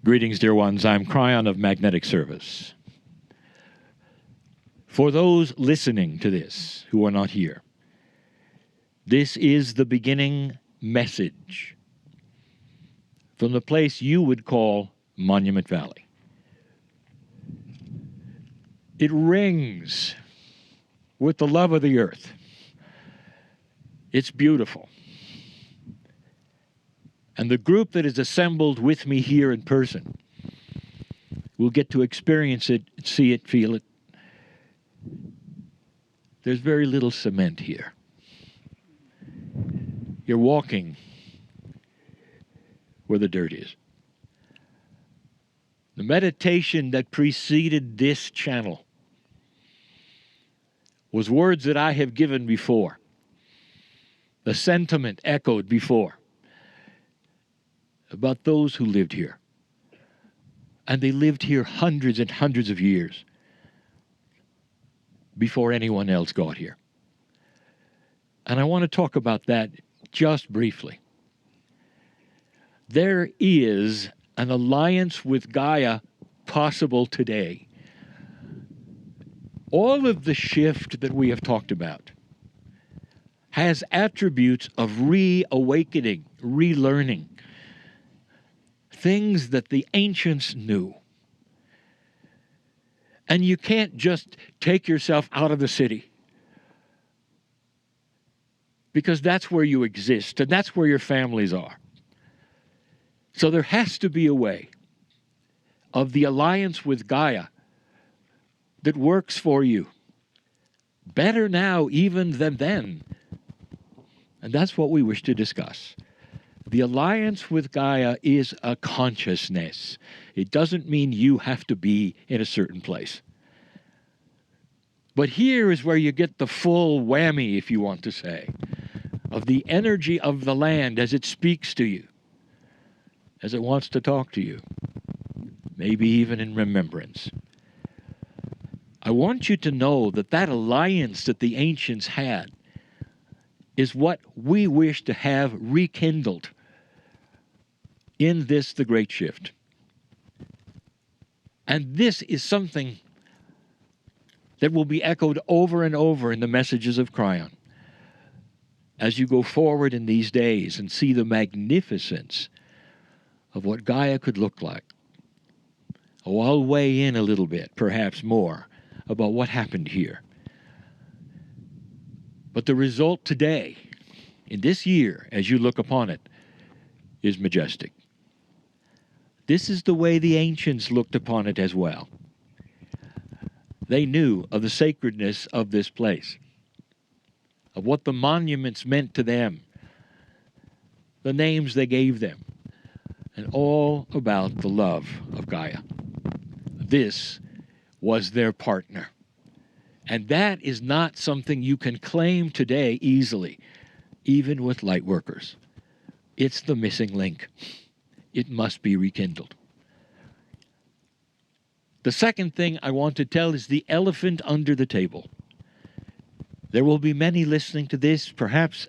Greetings, dear ones. I'm Kryon of Magnetic Service. For those listening to this who are not here, this is the beginning message from the place you would call Monument Valley. It rings with the love of the earth. It's beautiful. And the group that is assembled with me here in person will get to experience it, see it, feel it. There's very little cement here. You're walking where the dirt is. The meditation that preceded this channel was words that I have given before. The sentiment echoed before about those who lived here. And they lived here hundreds and hundreds of years before anyone else got here. And I want to talk about that just briefly. There is an alliance with Gaia possible today. All of the shift that we have talked about has attributes of reawakening, relearning, things that the ancients knew. And you can't just take yourself out of the city, because that's where you exist and that's where your families are. So there has to be a way of the alliance with Gaia that works for you better now even than then. And that's what we wish to discuss. The alliance with Gaia is a consciousness. It doesn't mean you have to be in a certain place. But here is where you get the full whammy, if you want to say, of the energy of the land as it speaks to you, as it wants to talk to you, maybe even in remembrance. I want you to know that that alliance that the ancients had is what we wish to have rekindled in this, the Great Shift. And this is something that will be echoed over and over in the messages of Kryon as you go forward in these days and see the magnificence of what Gaia could look like. Oh, I'll weigh in a little bit, perhaps more, about what happened here. But the result today, in this year, as you look upon it, is majestic. This is the way the ancients looked upon it as well. They knew of the sacredness of this place, of what the monuments meant to them, the names they gave them, and all about the love of Gaia. This was their partner. And that is not something you can claim today easily, even with light workers. It's the missing link. It must be rekindled. The second thing I want to tell is the elephant under the table. There will be many listening to this. Perhaps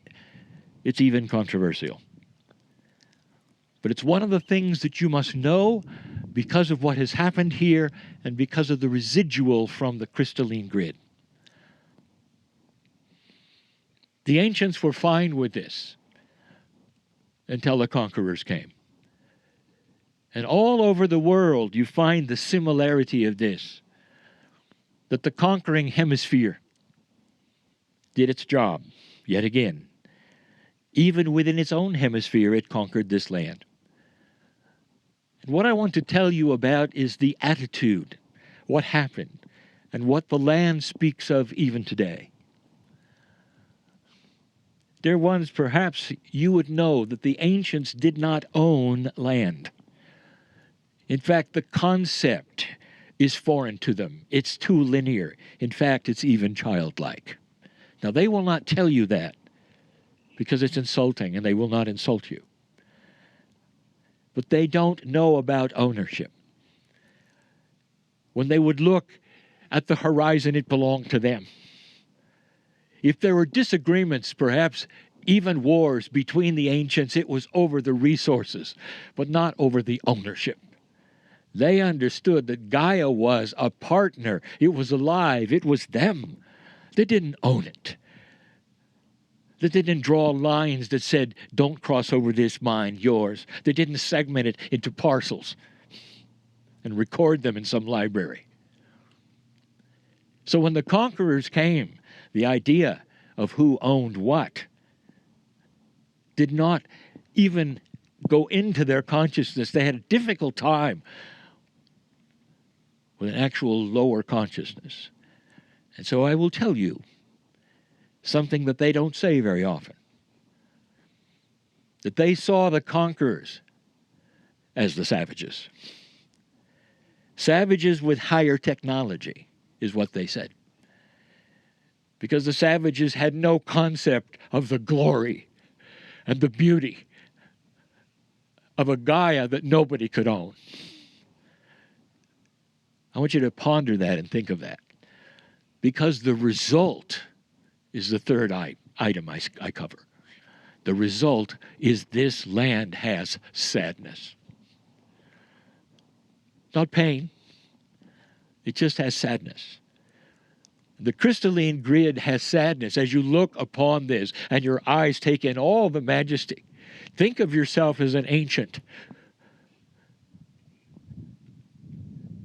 it's even controversial. But it's one of the things that you must know because of what has happened here and because of the residual from the crystalline grid. The ancients were fine with this until the conquerors came. And all over the world you find the similarity of this, that the conquering hemisphere did its job yet again. Even within its own hemisphere it conquered this land. And what I want to tell you about is the attitude, what happened, and what the land speaks of even today. Dear ones, perhaps you would know that the ancients did not own land. In fact, the concept is foreign to them. It's too linear. In fact, it's even childlike. Now, they will not tell you that because it's insulting, and they will not insult you. But they don't know about ownership. When they would look at the horizon, it belonged to them. If there were disagreements, perhaps even wars between the ancients, it was over the resources, but not over the ownership. They understood that Gaia was a partner. It was alive. It was them. They didn't own it. They didn't draw lines that said, don't cross over this mine, yours. They didn't segment it into parcels and record them in some library. So when the conquerors came, the idea of who owned what did not even go into their consciousness. They had a difficult time with an actual lower consciousness. And so I will tell you something that they don't say very often. That they saw the conquerors as the savages. Savages with higher technology is what they said. Because the savages had no concept of the glory and the beauty of a Gaia that nobody could own. I want you to ponder that and think of that. Because the result is the third item I cover. The result is this land has sadness. Not pain. It just has sadness. The crystalline grid has sadness as you look upon this and your eyes take in all the majesty. Think of yourself as an ancient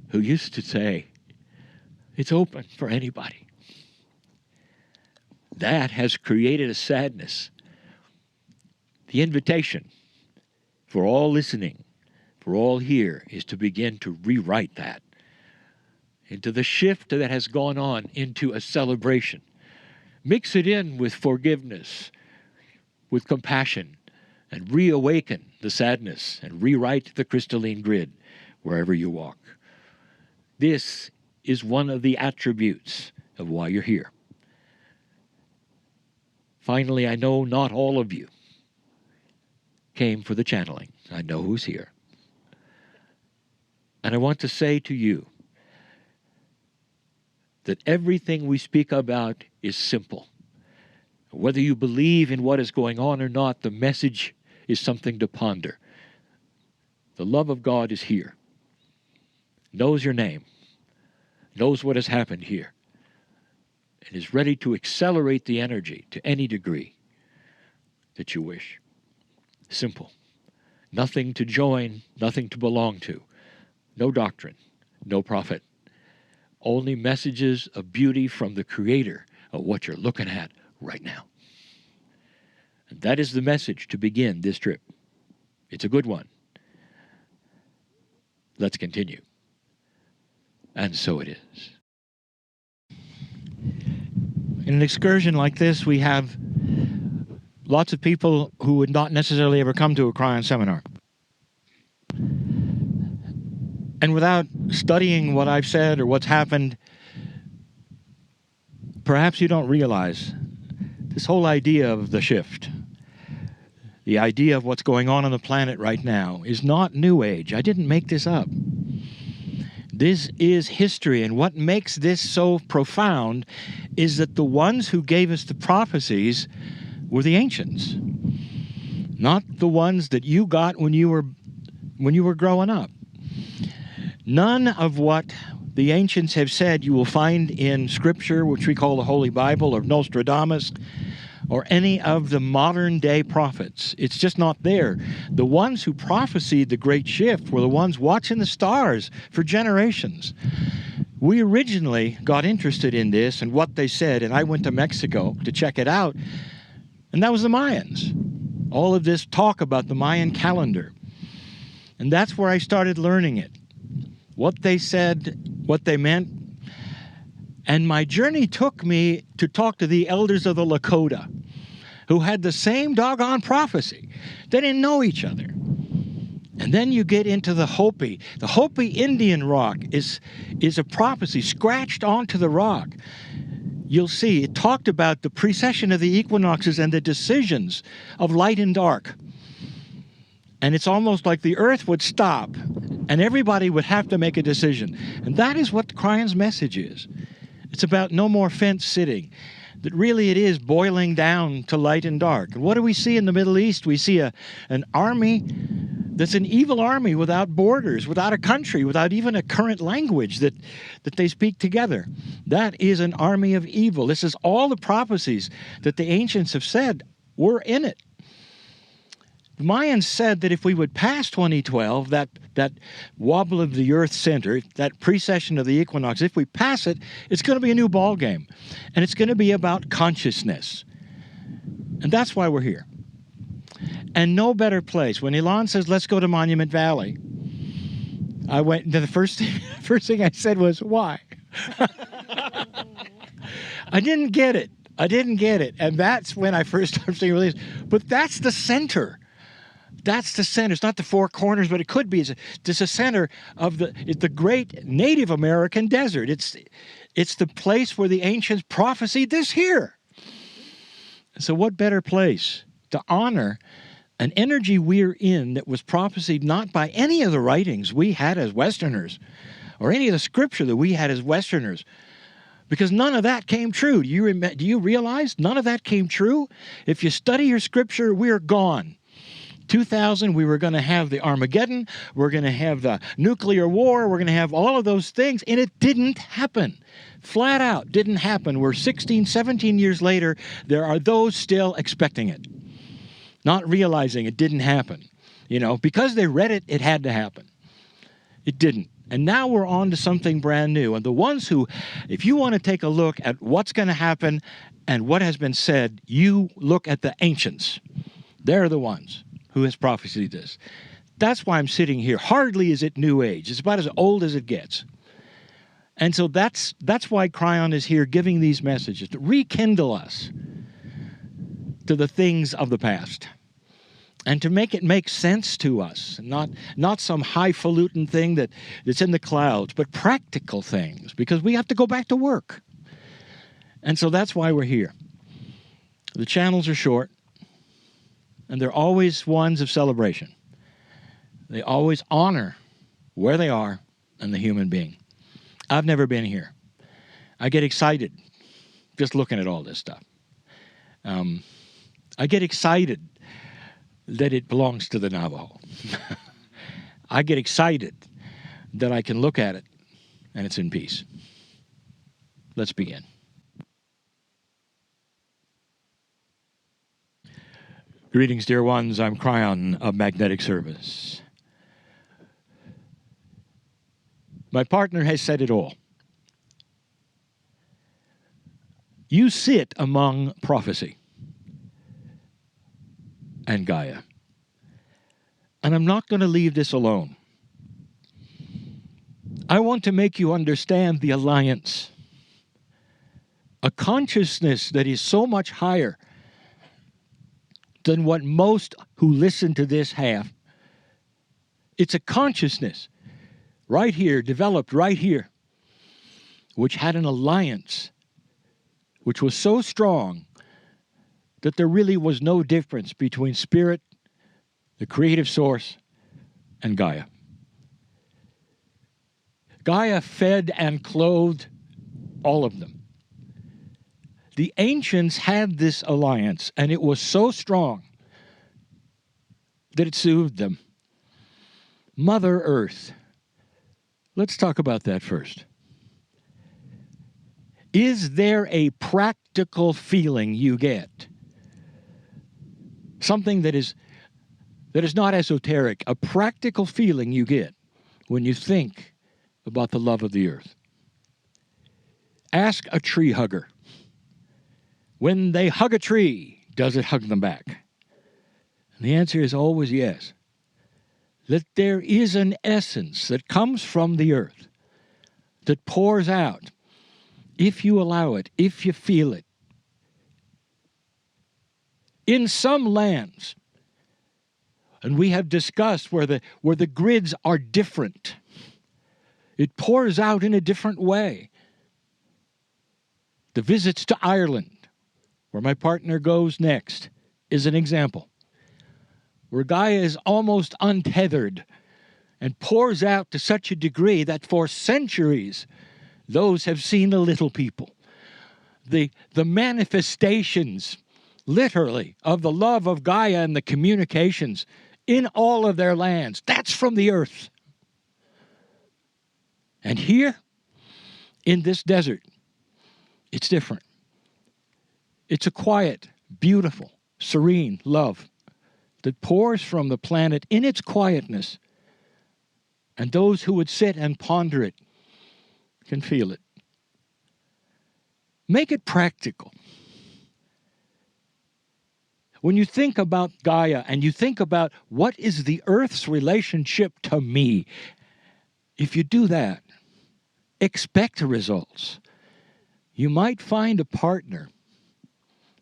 who used to say, it's open for anybody. That has created a sadness. The invitation for all listening, for all here, is to begin to rewrite that into the shift that has gone on into a celebration. Mix it in with forgiveness, with compassion, and reawaken the sadness and rewrite the crystalline grid wherever you walk. This is one of the attributes of why you're here. Finally, I know not all of you came for the channeling. I know who's here. And I want to say to you that everything we speak about is simple. Whether you believe in what is going on or not, the message is something to ponder. The love of God is here, knows your name, knows what has happened here, and is ready to accelerate the energy to any degree that you wish. Simple. Nothing to join, nothing to belong to. No doctrine, no prophet. Only messages of beauty from the Creator of what you're looking at right now. And that is the message to begin this trip. It's a good one. Let's continue. And so it is. In an excursion like this, we have lots of people who would not necessarily ever come to a Kryon seminar. And without studying what I've said or what's happened, perhaps you don't realize this whole idea of the shift, the idea of what's going on the planet right now, is not New Age. I didn't make this up. This is history, and what makes this so profound is that the ones who gave us the prophecies were the ancients, not the ones that you got when you were growing up. None of what the ancients have said you will find in Scripture, which we call the Holy Bible, or Nostradamus, or any of the modern-day prophets. It's just not there. The ones who prophesied the great shift were the ones watching the stars for generations. We originally got interested in this and what they said, and I went to Mexico to check it out, and that was the Mayans. All of this talk about the Mayan calendar. And that's where I started learning it. What they said, what they meant. And my journey took me to talk to the elders of the Lakota, who had the same doggone prophecy. They didn't know each other. And then you get into the Hopi. The Hopi Indian rock is a prophecy scratched onto the rock. You'll see it talked about the precession of the equinoxes and the decisions of light and dark. And it's almost like the earth would stop and everybody would have to make a decision. And that is what Kryon's message is. It's about no more fence sitting. That really it is boiling down to light and dark. And what do we see in the Middle East? We see an army That's an evil army without borders, without a country, without even a current language that they speak together. That is an army of evil. This is all the prophecies that the ancients have said were in it. The Mayans said that if we would pass 2012, that wobble of the Earth center, that precession of the equinox, if we pass it, it's going to be a new ball game. And it's going to be about consciousness. And that's why we're here. And no better place. When Elan says, let's go to Monument Valley, I went, the first thing I said was, why? I didn't get it. And that's when I first started seeing release. But that's the center. That's the center. It's not the four corners, but it could be. It's the center of the great Native American desert. It's the place where the ancients prophesied this here. So what better place to honor an energy we're in that was prophesied not by any of the writings we had as Westerners or any of the scripture that we had as Westerners, because none of that came true. Do you realize none of that came true? If you study your scripture, we're gone. 2000, we were going to have the Armageddon, we're going to have the nuclear war, we're going to have all of those things, and it didn't happen. Flat out, didn't happen. We're 16, 17 years later, there are those still expecting it, not realizing it didn't happen. You know, because they read it, it had to happen. It didn't. And now we're on to something brand new. And the ones who, if you want to take a look at what's going to happen and what has been said, you look at the ancients. They're the ones who has prophesied this. That's why I'm sitting here. Hardly is it New Age. It's about as old as it gets. And so that's why Kryon is here giving these messages, to rekindle us to the things of the past and to make it make sense to us, not some highfalutin thing that's in the clouds, but practical things, because we have to go back to work. And so that's why we're here. The channels are short, and they're always ones of celebration. They always honor where they are and the human being. I've never been here. I get excited just looking at all this stuff. I get excited that it belongs to the Navajo. I get excited that I can look at it and it's in peace. Let's begin. Greetings, dear ones. I'm Kryon of Magnetic Service. My partner has said it all. You sit among prophecy and Gaia. And I'm not going to leave this alone. I want to make you understand the alliance. A consciousness that is so much higher than what most who listen to this have. It's a consciousness right here, developed right here, which had an alliance which was so strong that there really was no difference between spirit, the creative source, and Gaia. Gaia fed and clothed all of them. The ancients had this alliance, and it was so strong that it soothed them. Mother Earth. Let's talk about that first. Is there a practical feeling you get? Something that is not esoteric, a practical feeling you get when you think about the love of the earth. Ask a tree hugger. When they hug a tree, does it hug them back? And the answer is always yes. That there is an essence that comes from the earth that pours out, if you allow it, if you feel it. In some lands, and we have discussed where the grids are different, it pours out in a different way. The visits to Ireland, where my partner goes next, is an example. Where Gaia is almost untethered and pours out to such a degree that for centuries, those have seen the little people. The manifestations, literally, of the love of Gaia and the communications in all of their lands. That's from the earth. And here, in this desert, it's different. It's a quiet, beautiful, serene love that pours from the planet in its quietness. And those who would sit and ponder it can feel it. Make it practical. When you think about Gaia and you think about what is the earth's relationship to me, if you do that, expect results. You might find a partner,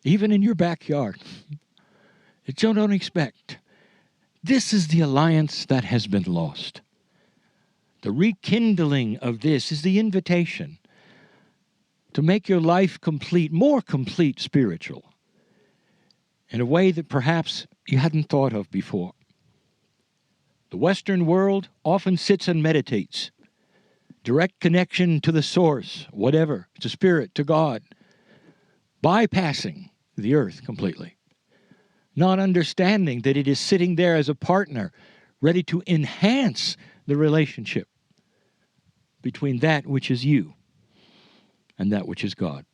even in your backyard, that you don't expect. This is the alliance that has been lost. The rekindling of this is the invitation to make your life complete, more complete spiritual, in a way that perhaps you hadn't thought of before. The Western world often sits and meditates. Direct connection to the source, whatever, to spirit, to God, bypassing the earth completely. Not understanding that it is sitting there as a partner, ready to enhance the relationship between that which is you and that which is God.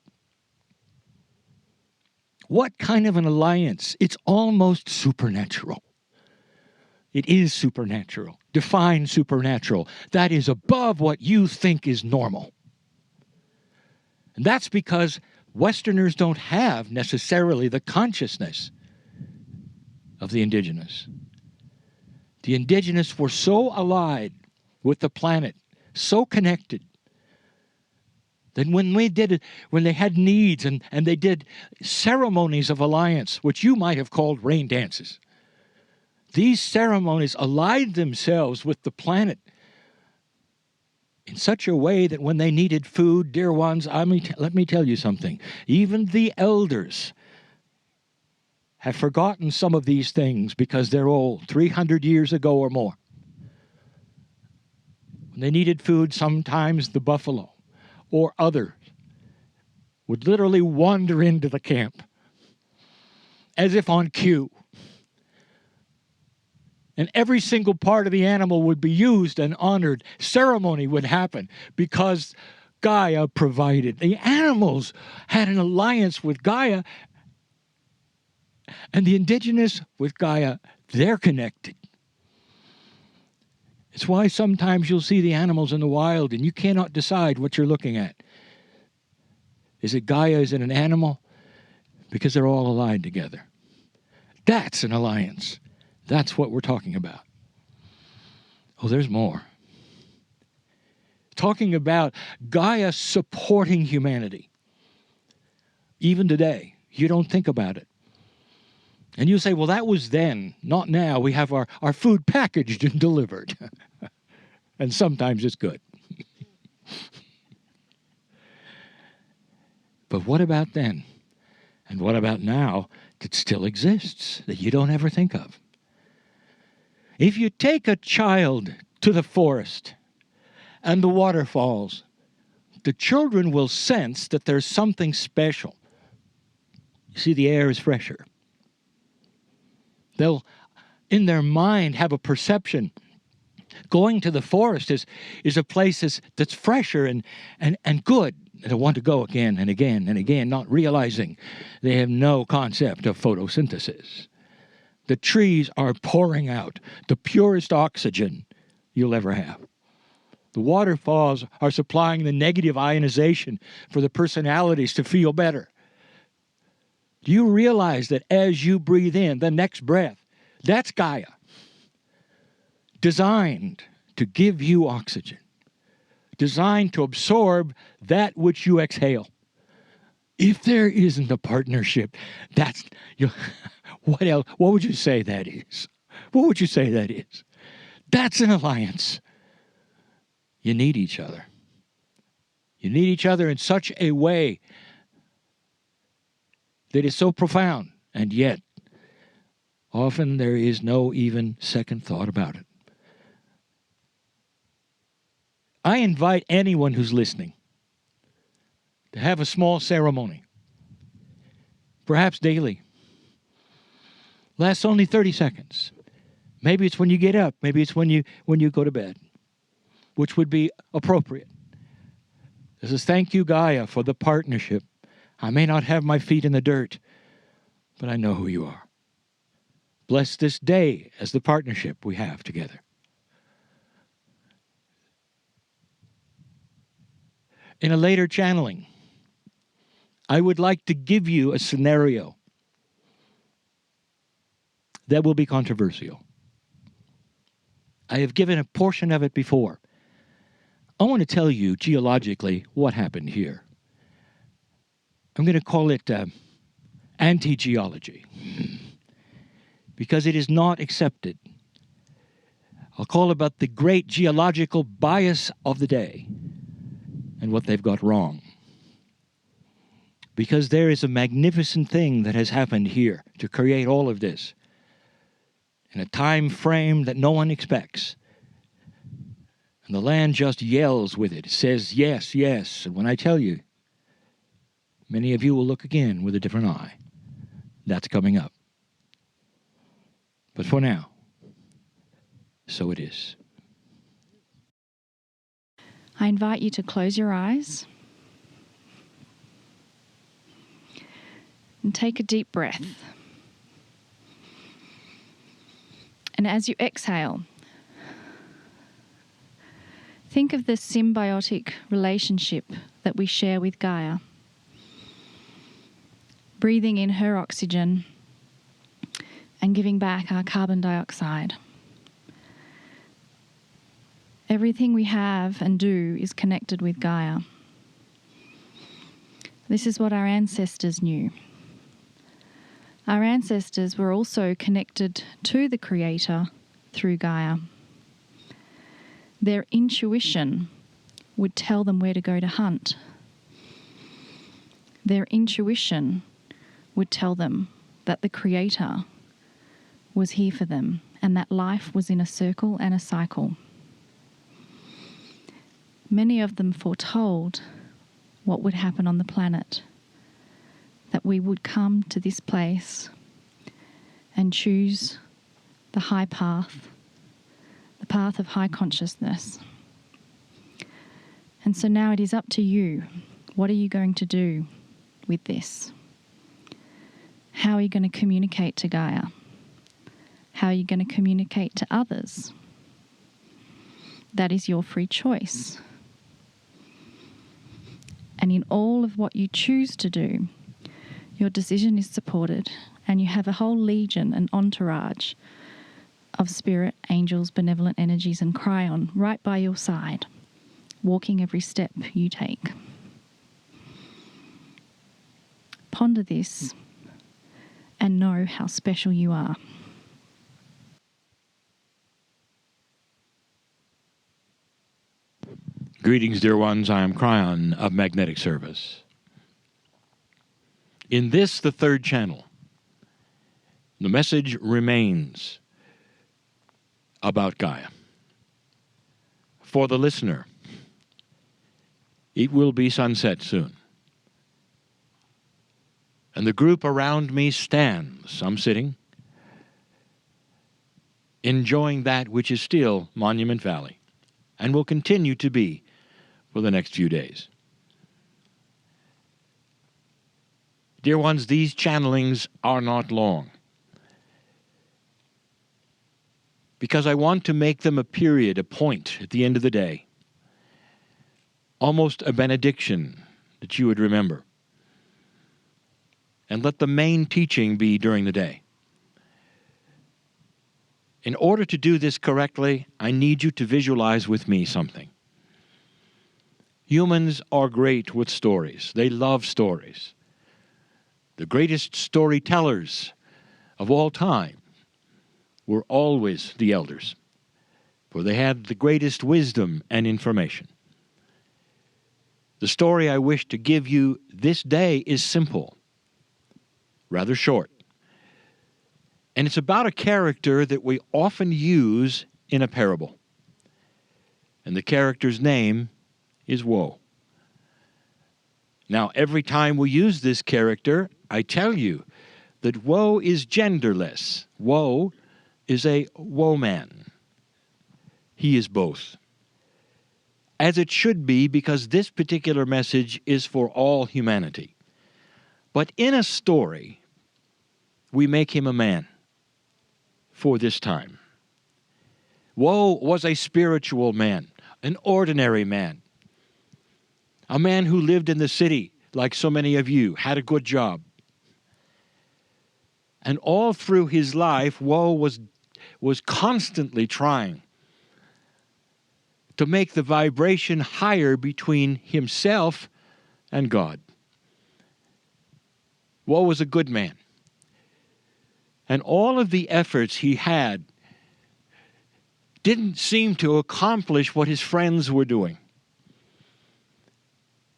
What kind of an alliance? It's almost supernatural. It is supernatural. Define supernatural. That is above what you think is normal. And that's because Westerners don't have necessarily the consciousness of the indigenous. The indigenous were so allied with the planet, so connected, that when they had needs and they did ceremonies of alliance, which you might have called rain dances, these ceremonies allied themselves with the planet in such a way that when they needed food, dear ones, let me tell you something. Even the elders have forgotten some of these things because they're old, 300 years ago or more. When they needed food, sometimes the buffalo or others would literally wander into the camp as if on cue. And every single part of the animal would be used and honored. Ceremony would happen because Gaia provided. The animals had an alliance with Gaia, and the indigenous with Gaia, they're connected. It's why sometimes you'll see the animals in the wild and you cannot decide what you're looking at. Is it Gaia? Is it an animal? Because they're all allied together. That's an alliance. That's what we're talking about. Oh, there's more. Talking about Gaia supporting humanity. Even today, you don't think about it. And you say, well, that was then, not now. We have our food packaged and delivered. And sometimes it's good. But what about then? And what about now that still exists, that you don't ever think of? If you take a child to the forest and the waterfalls, the children will sense that there's something special. You see, the air is fresher. They'll, in their mind, have a perception. Going to the forest is a place that's fresher and good. They'll want to go again and again and again, not realizing they have no concept of photosynthesis. The trees are pouring out the purest oxygen you'll ever have. The waterfalls are supplying the negative ionization for the personalities to feel better. Do you realize that as you breathe in, the next breath, that's Gaia, designed to give you oxygen, designed to absorb that which you exhale. If there isn't a partnership, what else? What would you say that is? What would you say that is? That's an alliance. You need each other. You need each other in such a way that is so profound, and yet often there is no even second thought about it. I invite anyone who's listening to have a small ceremony, perhaps daily. Lasts only 30 seconds. Maybe it's when you get up. Maybe it's when you go to bed, which would be appropriate. This is thank you, Gaia, for the partnership. I may not have my feet in the dirt, but I know who you are. Bless this day as the partnership we have together. In a later channeling, I would like to give you a scenario that will be controversial. I have given a portion of it before. I want to tell you geologically what happened here. I'm going to call it anti-geology because it is not accepted. I'll call about the great geological bias of the day and what they've got wrong. Because there is a magnificent thing that has happened here to create all of this in a time frame that no one expects. And the land just yells with it. It says, yes, yes. And when I tell you, many of you will look again with a different eye. That's coming up. But for now, so it is. I invite you to close your eyes and take a deep breath. And as you exhale, think of the symbiotic relationship that we share with Gaia. Breathing in her oxygen and giving back our carbon dioxide. Everything we have and do is connected with Gaia. This is what our ancestors knew. Our ancestors were also connected to the Creator through Gaia. Their intuition would tell them where to go to hunt. Their intuition would tell them that the Creator was here for them and that life was in a circle and a cycle. Many of them foretold what would happen on the planet, that we would come to this place and choose the high path, the path of high consciousness. And so now it is up to you. What are you going to do with this? How are you going to communicate to Gaia? How are you going to communicate to others? That is your free choice. And in all of what you choose to do, your decision is supported, and you have a whole legion, an entourage of spirit, angels, benevolent energies, and Kryon right by your side, walking every step you take. Ponder this and know how special you are. Greetings, dear ones. I am Kryon of Magnetic Service. In this, the third channel, the message remains about Gaia. For the listener, it will be sunset soon. And the group around me stands, some sitting, enjoying that which is still Monument Valley and will continue to be for the next few days. Dear ones, these channelings are not long because I want to make them a period, a point at the end of the day, almost a benediction that you would remember. And let the main teaching be during the day. In order to do this correctly, I need you to visualize with me something. Humans are great with stories. They love stories. The greatest storytellers of all time were always the elders, for they had the greatest wisdom and information. The story I wish to give you this day is simple, rather short. And it's about a character that we often use in a parable. And the character's name is Woe. Now, every time we use this character, I tell you that woe is genderless. Woe is a woe man. He is both. As it should be, because this particular message is for all humanity. But in a story, we make him a man for this time. Woe was a spiritual man, an ordinary man, a man who lived in the city like so many of you, had a good job. And all through his life, Woe was constantly trying to make the vibration higher between himself and God. Woe was a good man. And all of the efforts he had didn't seem to accomplish what his friends were doing.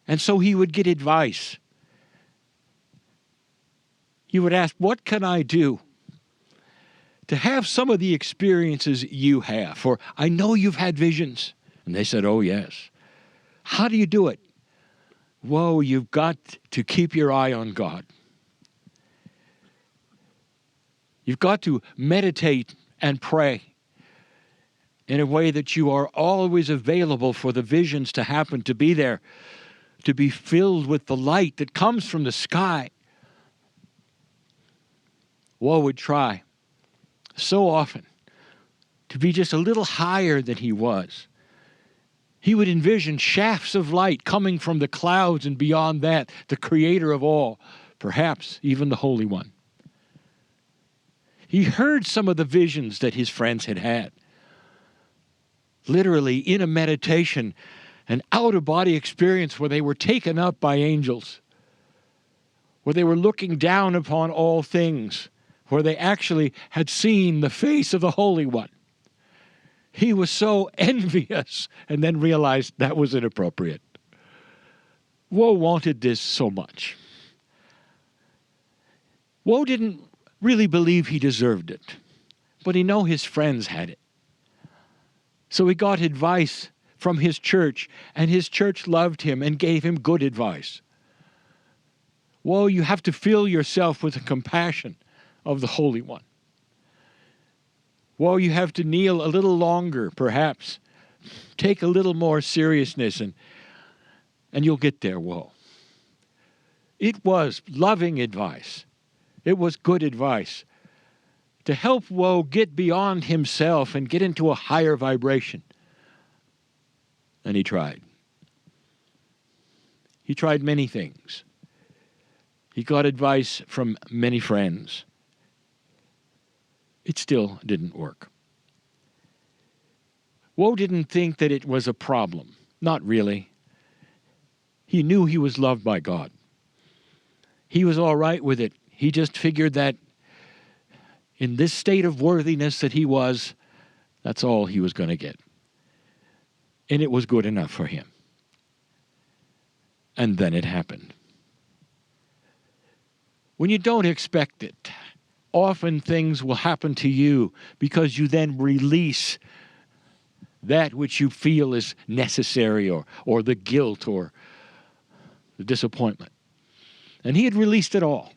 And so he would get advice. He would ask, what can I do to have some of the experiences you have? For I know you've had visions. And they said, oh, yes. How do you do it? Whoa, you've got to keep your eye on God. You've got to meditate and pray in a way that you are always available for the visions to happen, to be there, to be filled with the light that comes from the sky. Woe would try so often to be just a little higher than he was. He would envision shafts of light coming from the clouds, and beyond that, the Creator of all, perhaps even the Holy One. He heard some of the visions that his friends had had. Literally, in a meditation, an out-of-body experience where they were taken up by angels, where they were looking down upon all things, where they actually had seen the face of the Holy One. He was so envious and then realized that was inappropriate. Woe wanted this so much. Woe didn't really believe he deserved it, but he knew his friends had it. So he got advice from his church, and his church loved him and gave him good advice. Woe, you have to fill yourself with the compassion of the Holy One. Woe, you have to kneel a little longer, perhaps. Take a little more seriousness, and you'll get there, Woe. It was loving advice. It was good advice to help Woe get beyond himself and get into a higher vibration. And he tried. He tried many things. He got advice from many friends. It still didn't work. Woe didn't think that it was a problem. Not really. He knew he was loved by God. He was all right with it. He just figured that in this state of worthiness that he was, that's all he was going to get. And it was good enough for him. And then it happened. When you don't expect it, often things will happen to you because you then release that which you feel is necessary, or the guilt or the disappointment. And he had released it all.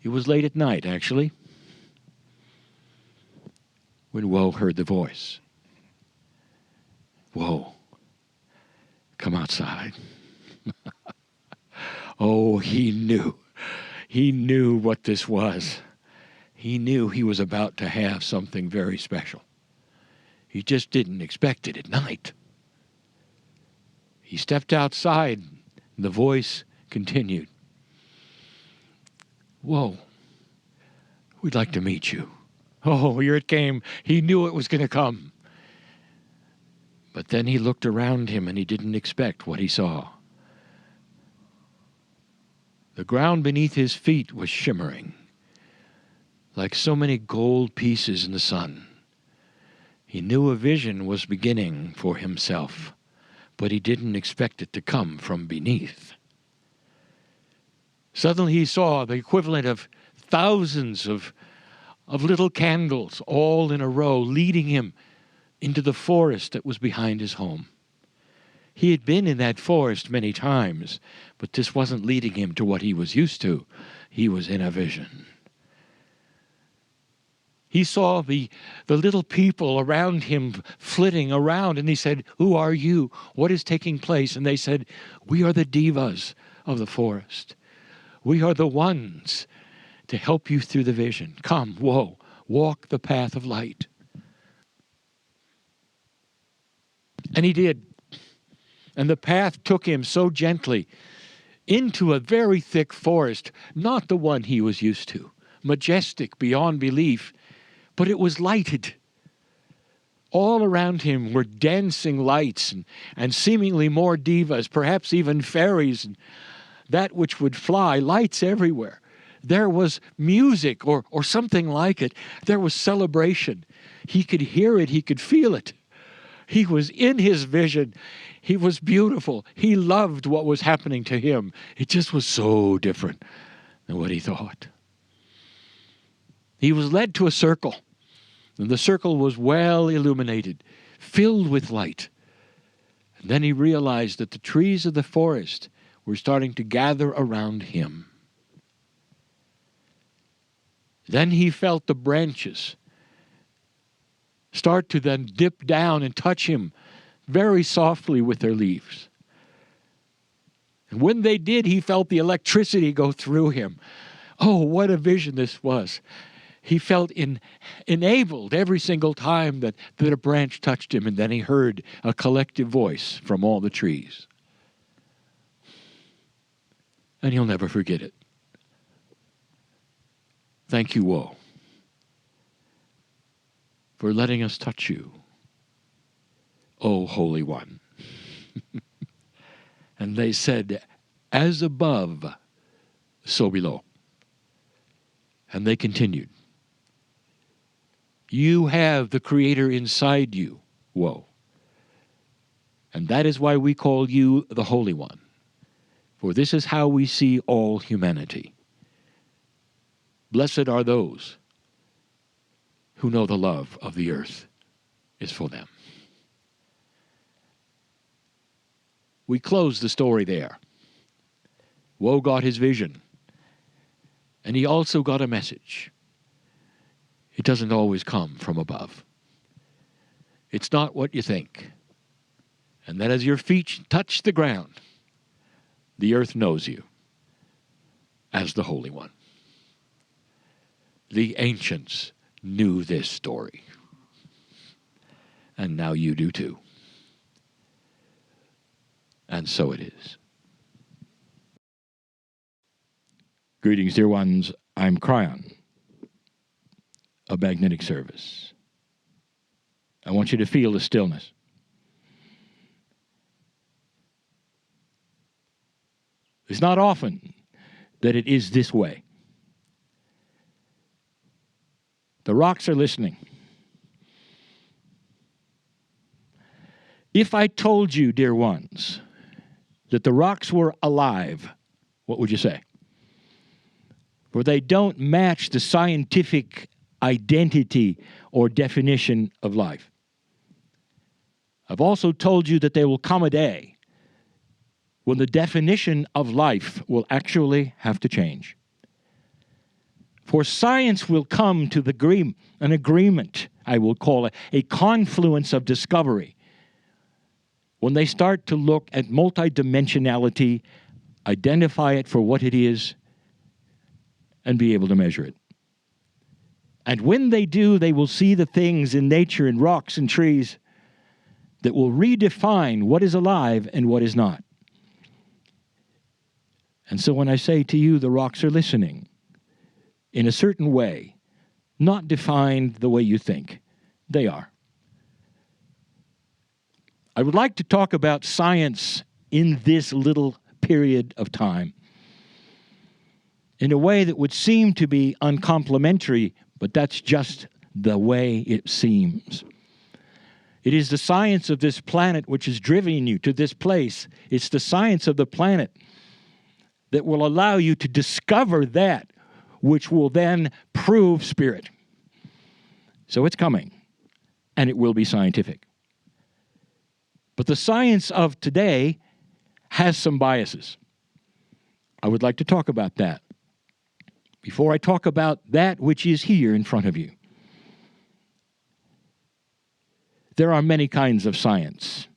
It was late at night, actually, when Woe heard the voice. Woe, come outside. Oh, he knew. He knew what this was. He knew he was about to have something very special. He just didn't expect it at night. He stepped outside, and the voice continued. Woe, we'd like to meet you. Oh, here it came. He knew it was going to come. But then he looked around him and he didn't expect what he saw. The ground beneath his feet was shimmering, like so many gold pieces in the sun. He knew a vision was beginning for himself, but he didn't expect it to come from beneath. Suddenly he saw the equivalent of thousands of little candles all in a row leading him into the forest that was behind his home. He had been in that forest many times, but this wasn't leading him to what he was used to. He was in a vision. He saw the little people around him flitting around, and he said, "Who are you? What is taking place?" And they said, "We are the divas of the forest. We are the ones to help you through the vision. Come, whoa, walk the path of light." And he did. And the path took him so gently into a very thick forest, not the one he was used to, majestic beyond belief, but it was lighted. All around him were dancing lights and seemingly more divas, perhaps even fairies, and that which would fly, lights everywhere. There was music or something like it. There was celebration. He could hear it. He could feel it. He was in his vision. He was beautiful. He loved what was happening to him. It just was so different than what he thought. He was led to a circle, and the circle was well illuminated, filled with light. And then he realized that the trees of the forest were starting to gather around him. Then he felt the branches start to then dip down and touch him very softly with their leaves. And when they did, he felt the electricity go through him. Oh, what a vision this was. He felt enabled every single time that a branch touched him, and then he heard a collective voice from all the trees. And he'll never forget it. Thank you, Woe, for letting us touch you, O Holy One. And they said, "As above, so below." And they continued, "You have the Creator inside you, Woe. And that is why we call you the Holy One. For this is how we see all humanity. Blessed are those who know the love of the earth is for them." We close the story there. Woe got his vision, and he also got a message. It doesn't always come from above. It's not what you think. And that as your feet touch the ground, the earth knows you as the Holy One. The ancients knew this story. And now you do too. And so it is. Greetings, dear ones. I'm Kryon of Magnetic Service. I want you to feel the stillness. It's not often that it is this way. The rocks are listening. If I told you, dear ones, that the rocks were alive, what would you say? For they don't match the scientific identity or definition of life. I've also told you that there will come a day when the definition of life will actually have to change. For science will come to an agreement, I will call it, a confluence of discovery, when they start to look at multidimensionality, identify it for what it is, and be able to measure it. And when they do, they will see the things in nature and rocks and trees that will redefine what is alive and what is not. And so when I say to you, the rocks are listening, in a certain way, not defined the way you think, they are. I would like to talk about science in this little period of time in a way that would seem to be uncomplimentary, but that's just the way it seems. It is the science of this planet which is driving you to this place. It's the science of the planet that will allow you to discover that which will then prove spirit. So it's coming, and it will be scientific. But the science of today has some biases. I would like to talk about that before I talk about that which is here in front of you. there are many kinds of science.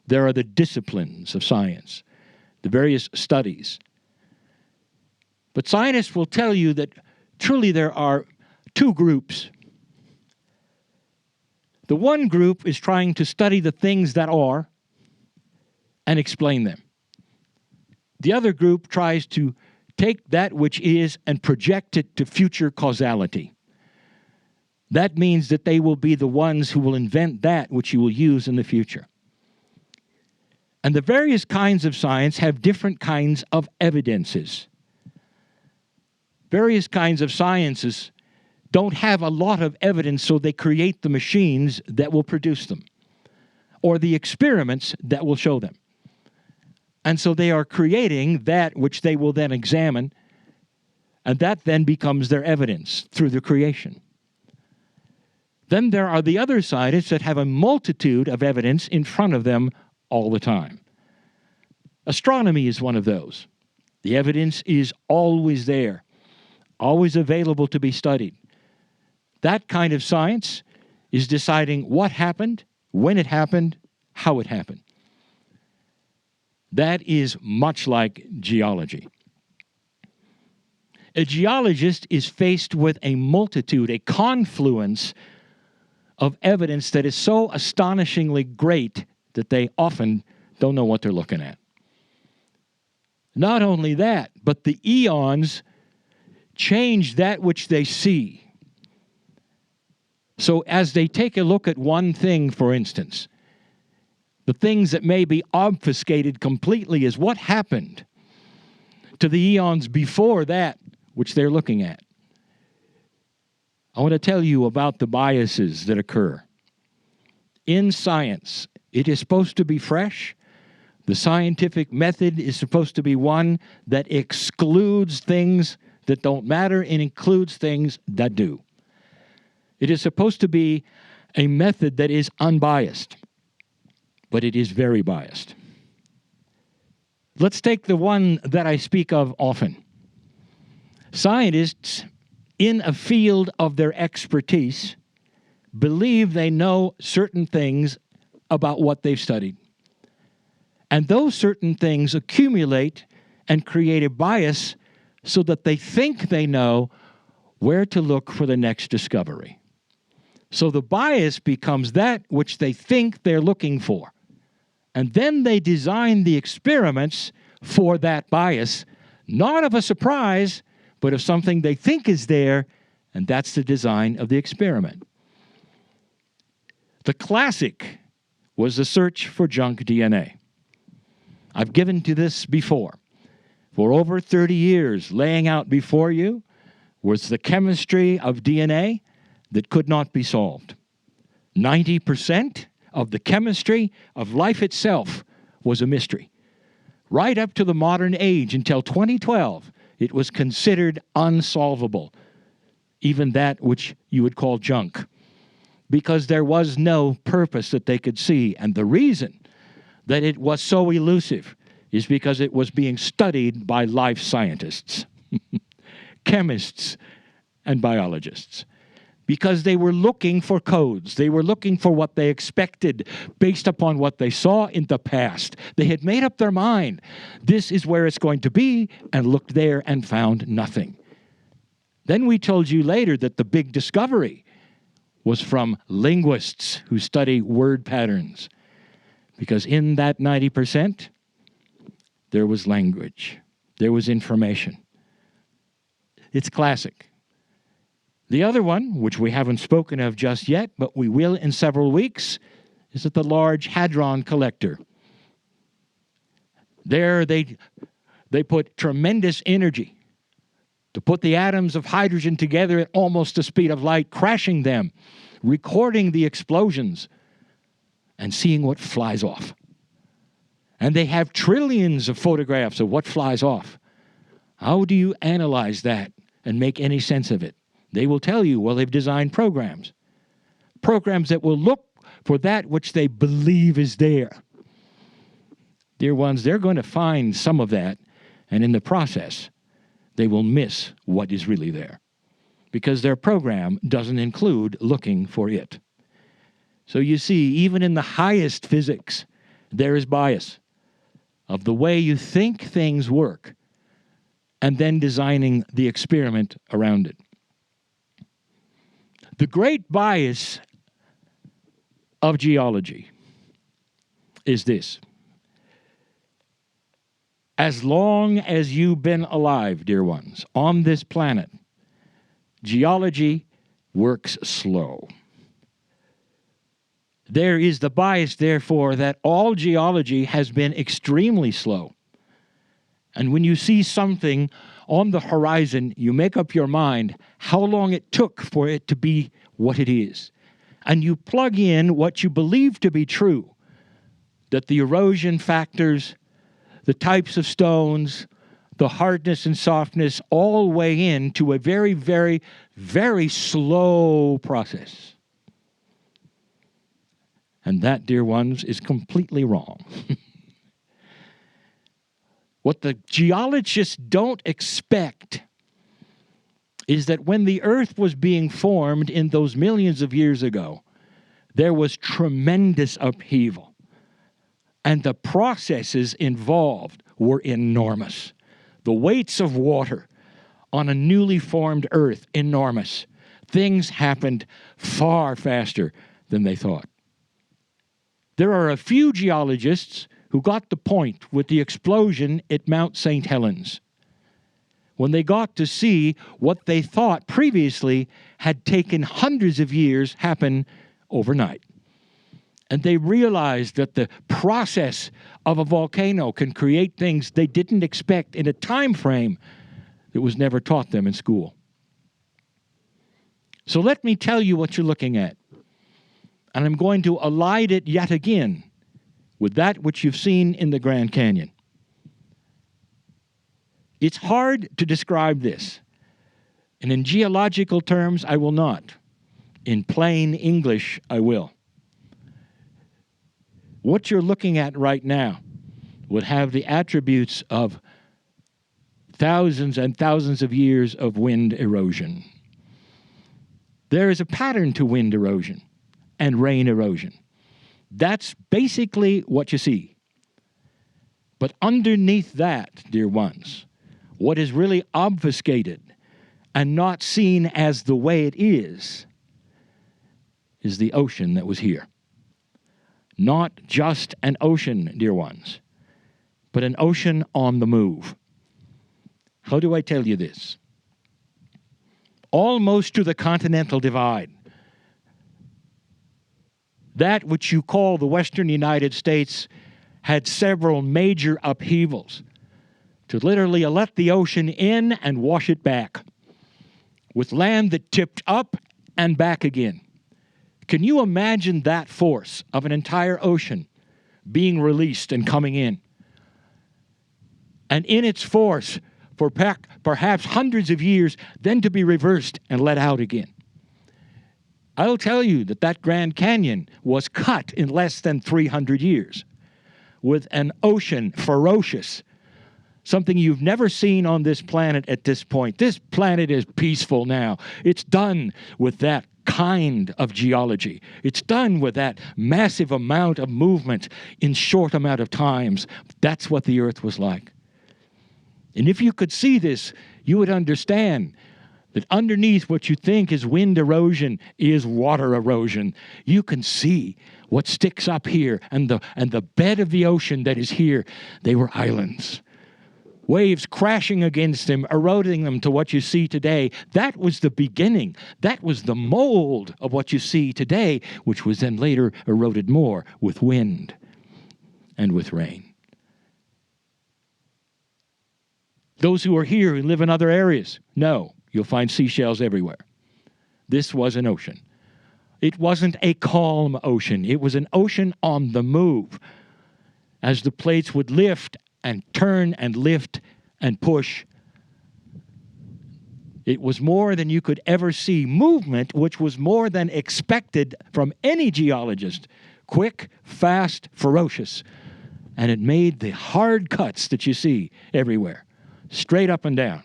There are the disciplines of science, the various studies. But scientists will tell you that truly there are two groups. The one group is trying to study the things that are and explain them. The other group tries to take that which is and project it to future causality. That means that they will be the ones who will invent that which you will use in the future. And the various kinds of science have different kinds of evidences. Various kinds of sciences don't have a lot of evidence, so they create the machines that will produce them, or the experiments that will show them. And so they are creating that which they will then examine, and that then becomes their evidence through the creation. Then there are the other scientists that have a multitude of evidence in front of them all the time. Astronomy is one of those. The evidence is always there, always available to be studied. That kind of science is deciding what happened, when it happened, how it happened. That is much like geology. A geologist is faced with a multitude, a confluence of evidence that is so astonishingly great that they often don't know what they're looking at. Not only that, but the eons change that which they see. So as they take a look at one thing, for instance, the things that may be obfuscated completely is what happened to the eons before that which they're looking at. I want to tell you about the biases that occur. In science, it is supposed to be fresh. The scientific method is supposed to be one that excludes things that don't matter and includes things that do. It is supposed to be a method that is unbiased, but it is very biased. Let's take the one that I speak of often. Scientists in a field of their expertise believe they know certain things about what they've studied. And those certain things accumulate and create a bias so that they think they know where to look for the next discovery. So the bias becomes that which they think they're looking for. And then they design the experiments for that bias, not of a surprise, but of something they think is there, and that's the design of the experiment. The classic was the search for junk DNA. I've given to this before. For over 30 years, laying out before you was the chemistry of DNA that could not be solved. 90% of the chemistry of life itself was a mystery. Right up to the modern age, until 2012, it was considered unsolvable, even that which you would call junk, because there was no purpose that they could see. And the reason that it was so elusive is because it was being studied by life scientists, chemists, and biologists. Because they were looking for codes. They were looking for what they expected based upon what they saw in the past. They had made up their mind. This is where it's going to be, and looked there and found nothing. Then we told you later that the big discovery was from linguists who study word patterns. Because in that 90%, there was language. There was information. It's classic. The other one, which we haven't spoken of just yet, but we will in several weeks, is at the Large Hadron Collector. There they put tremendous energy to put the atoms of hydrogen together at almost the speed of light, crashing them, recording the explosions, and seeing what flies off. And they have trillions of photographs of what flies off. How do you analyze that and make any sense of it? They will tell you, well, they've designed programs that will look for that which they believe is there. Dear ones, they're going to find some of that, and in the process, they will miss what is really there, because their program doesn't include looking for it. So you see, even in the highest physics, there is bias of the way you think things work and then designing the experiment around it. The great bias of geology is this. As long as you've been alive, dear ones, on this planet, geology works slow. There is the bias, therefore, that all geology has been extremely slow. And when you see something on the horizon, you make up your mind how long it took for it to be what it is. And you plug in what you believe to be true, that the erosion factors, the types of stones, the hardness and softness all weigh into a very, very, very slow process. And that, dear ones, is completely wrong. What the geologists don't expect is that when the earth was being formed in those millions of years ago, there was tremendous upheaval. And the processes involved were enormous. The weights of water on a newly formed earth, enormous. Things happened far faster than they thought. There are a few geologists who got the point with the explosion at Mount St. Helens, when they got to see what they thought previously had taken hundreds of years happen overnight. And they realized that the process of a volcano can create things they didn't expect in a time frame that was never taught them in school. So let me tell you what you're looking at. And I'm going to align it yet again with that which you've seen in the Grand Canyon. It's hard to describe this. And in geological terms, I will not. In plain English, I will. What you're looking at right now would have the attributes of thousands and thousands of years of wind erosion. There is a pattern to wind erosion and rain erosion. That's basically what you see. But underneath that, dear ones, what is really obfuscated and not seen as the way it is the ocean that was here. Not just an ocean, dear ones, but an ocean on the move. How do I tell you this? Almost to the continental divide, that which you call the Western United States had several major upheavals to literally let the ocean in and wash it back, with land that tipped up and back again. Can you imagine that force of an entire ocean being released and coming in? And in its force, for perhaps hundreds of years, then to be reversed and let out again. I'll tell you that that Grand Canyon was cut in less than 300 years with an ocean ferocious, something you've never seen on this planet at this point. This planet is peaceful now. It's done with that kind of geology. It's done with that massive amount of movement in short amount of times. That's what the earth was like. And if you could see this, you would understand that underneath what you think is wind erosion is water erosion. You can see what sticks up here, and the bed of the ocean that is here, they were islands. Waves crashing against them, eroding them to what you see today. That was the beginning. That was the mold of what you see today, which was then later eroded more with wind and with rain. Those who are here and live in other areas, no, you'll find seashells everywhere. This was an ocean. It wasn't a calm ocean. It was an ocean on the move. As the plates would lift and turn and lift and push, it was more than you could ever see. Movement, which was more than expected from any geologist. Quick, fast, ferocious. And it made the hard cuts that you see everywhere. Straight up and down.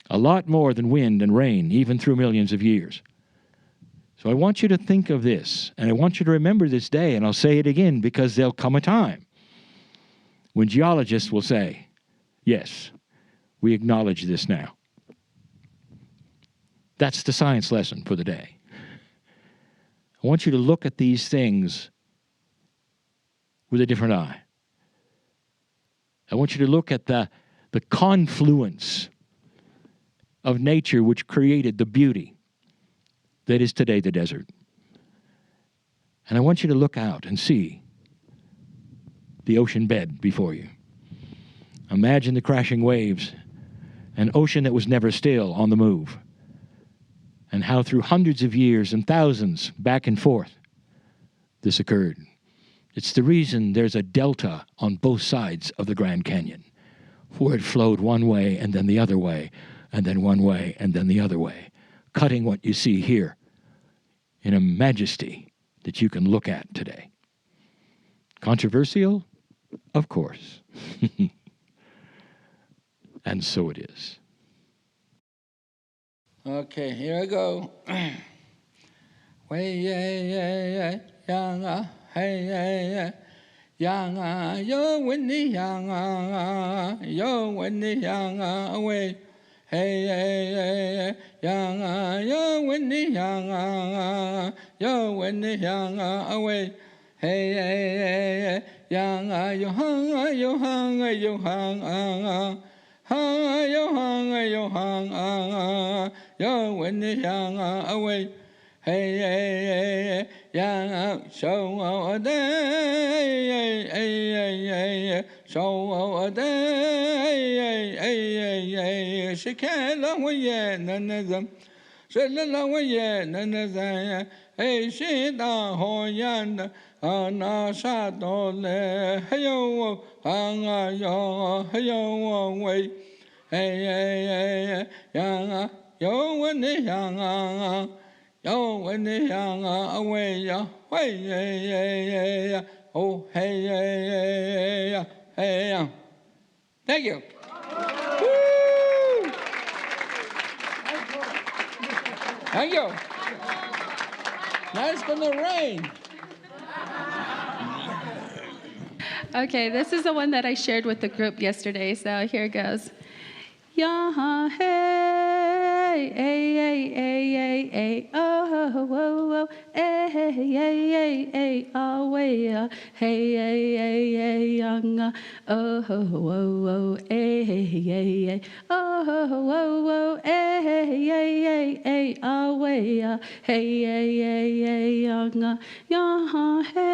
A lot more than wind and rain, even through millions of years. So I want you to think of this, and I want you to remember this day, and I'll say it again because there'll come a time when geologists will say, yes, we acknowledge this now. That's the science lesson for the day. I want you to look at these things with a different eye. I want you to look at the confluence of nature which created the beauty that is today the desert. And I want you to look out and see the ocean bed before you. Imagine the crashing waves, an ocean that was never still, on the move, and how through hundreds of years and thousands back and forth this occurred. It's the reason there's a delta on both sides of the Grand Canyon, where it flowed one way and then the other way, and then one way and then the other way, cutting what you see here in a majesty that you can look at today. Controversial? Of course. And so it is. Okay, here I go. Way, yeah, young, hey, young, yo, windy, young, yo, windy, young, away. Hey, young, yo, windy, young, yo, windy, young, away. Hey, young, you hung, you hung, you hung, yo hung, yo when the young away. Hey, young, so a day, so a day, she can't love yet, none of them. She love yet, none of them. Hey, she da ho yan, na sa do le, hey yo, hang yo, hey yo, way. Hey, young, yo, when the young, yo, when the young away, way, oh, hey, thank you. Woo! Thank you. Now it's gonna rain. Okay, this is the one that I shared with the group yesterday, so here it goes. Yeah, hey, oh, whoa, whoa, hey, oh, way, hey, young, oh, whoa, whoa, hey, oh, whoa, whoa, hey, oh, way, hey, young, yeah, hey,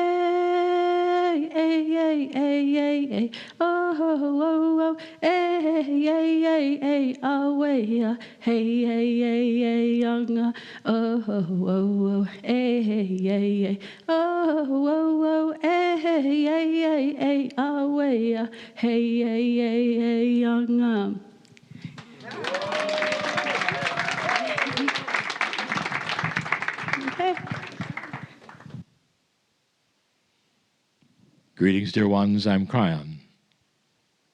oh, whoa, whoa, hey, away, hey, young, oh, hey, oh, hey, away, hey, young. Okay. Greetings, dear ones. I'm Kryon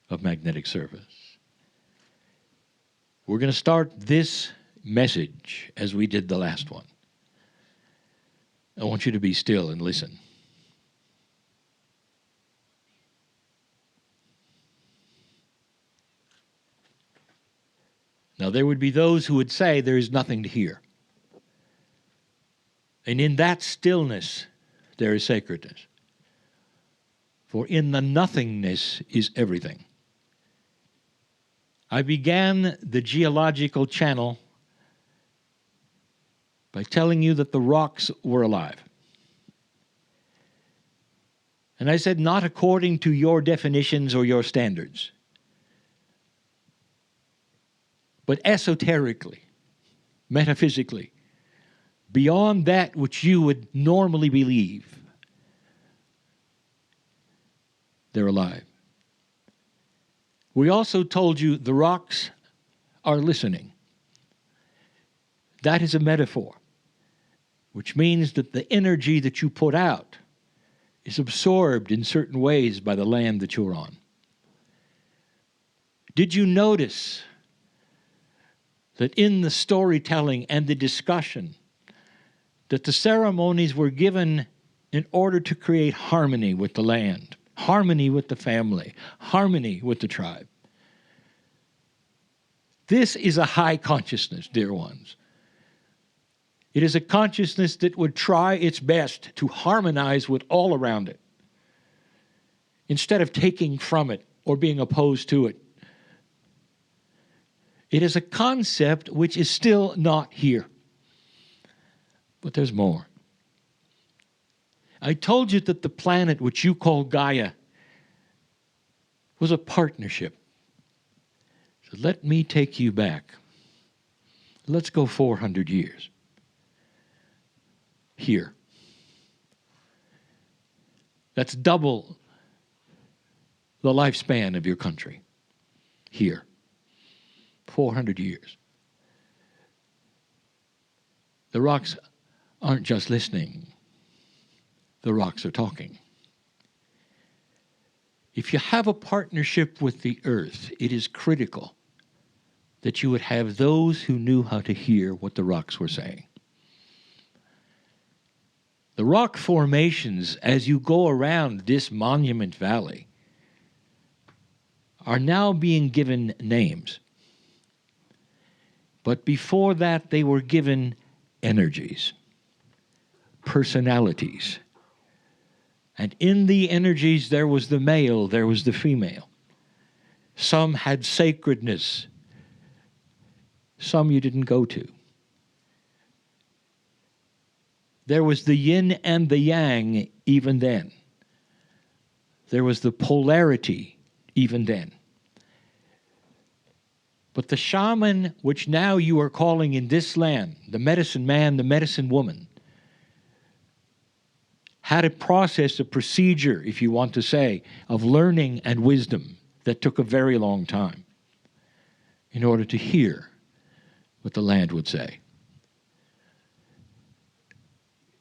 of Magnetic Service. We're going to start this message as we did the last one. I want you to be still and listen. Now, there would be those who would say there is nothing to hear. And in that stillness, there is sacredness. For in the nothingness is everything. I began the geological channel by telling you that the rocks were alive. And I said, not according to your definitions or your standards, but esoterically, metaphysically, beyond that which you would normally believe, they're alive. We also told you the rocks are listening. That is a metaphor, which means that the energy that you put out is absorbed in certain ways by the land that you're on. Did you notice that in the storytelling and the discussion, that the ceremonies were given in order to create harmony with the land, harmony with the family, harmony with the tribe. This is a high consciousness, dear ones. It is a consciousness that would try its best to harmonize with all around it, instead of taking from it or being opposed to it. It is a concept which is still not here. But there's more. I told you that the planet which you call Gaia was a partnership. So let me take you back. Let's go 400 years. Here. That's double the lifespan of your country. Here. 400 years. The rocks aren't just listening. The rocks are talking. If you have a partnership with the earth, it is critical that you would have those who knew how to hear what the rocks were saying. The rock formations, as you go around this Monument Valley, are now being given names. But before that, they were given energies, personalities. And in the energies, there was the male, there was the female. Some had sacredness. Some you didn't go to. There was the yin and the yang even then. There was the polarity even then. But the shaman, which now you are calling in this land, the medicine man, the medicine woman, had a process, a procedure, if you want to say, of learning and wisdom that took a very long time in order to hear what the land would say.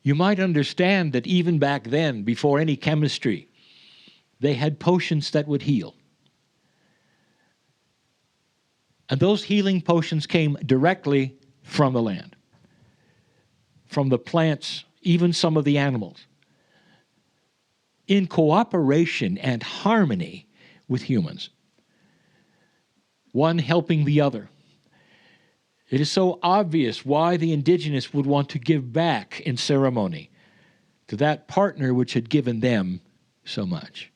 You might understand that even back then, before any chemistry, they had potions that would heal. And those healing potions came directly from the land, from the plants, even some of the animals, in cooperation and harmony with humans, one helping the other. It is so obvious why the indigenous would want to give back in ceremony to that partner which had given them so much.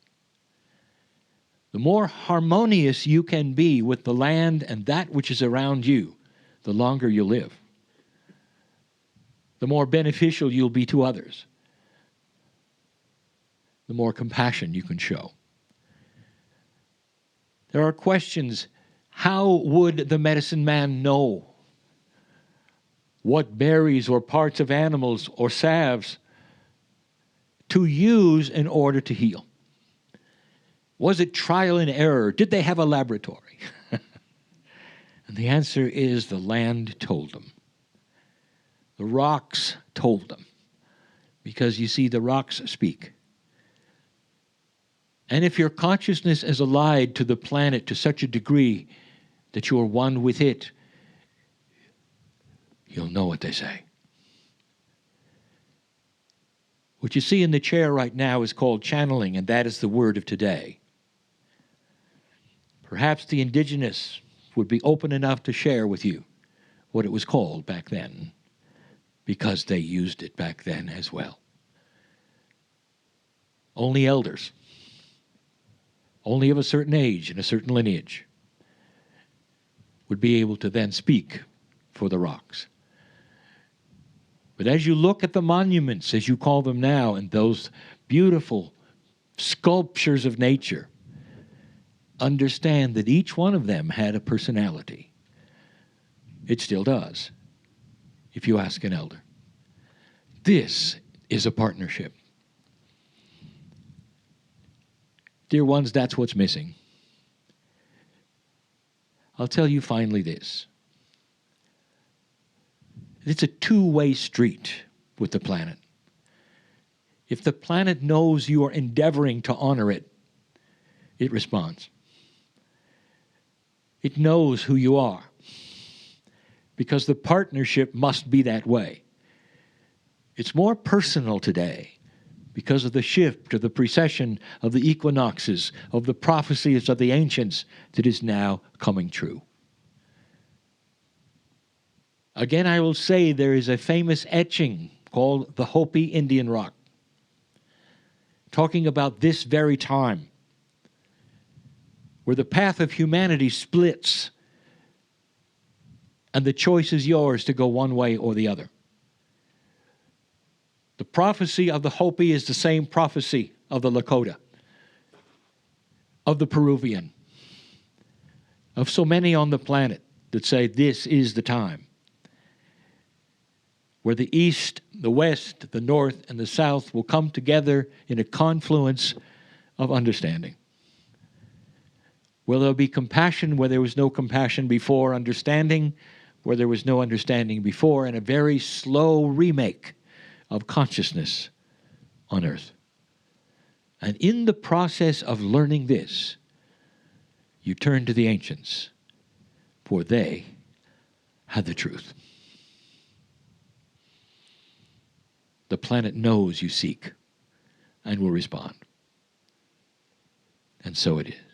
The more harmonious you can be with the land and that which is around you, the longer you'll live. The more beneficial you'll be to others. The more compassion you can show. There are questions. How would the medicine man know what berries or parts of animals or salves to use in order to heal? Was it trial and error? Did they have a laboratory? And the answer is the land told them. The rocks told them. Because you see, the rocks speak. And if your consciousness is allied to the planet to such a degree that you are one with it, you'll know what they say. What you see in the chair right now is called channeling, and that is the word of today. Perhaps the indigenous would be open enough to share with you what it was called back then, because they used it back then as well. Only elders, only of a certain age and a certain lineage, would be able to then speak for the rocks. But as you look at the monuments, as you call them now, and those beautiful sculptures of nature, understand that each one of them had a personality. It still does, if you ask an elder. This is a partnership. Dear ones, that's what's missing. I'll tell you finally this. It's a two-way street with the planet. If the planet knows you are endeavoring to honor it, it responds. It knows who you are, because the partnership must be that way. It's more personal today because of the shift of the precession of the equinoxes, of the prophecies of the ancients that is now coming true. Again, I will say there is a famous etching called the Hopi Indian Rock, talking about this very time, where the path of humanity splits and the choice is yours to go one way or the other. The prophecy of the Hopi is the same prophecy of the Lakota, of the Peruvian, of so many on the planet that say this is the time where the East, the West, the North, and the South will come together in a confluence of understanding. Where there will be compassion where there was no compassion before, understanding where there was no understanding before, and a very slow remake of consciousness on earth. And in the process of learning this, you turn to the ancients, for they had the truth. The planet knows you seek and will respond. And so it is.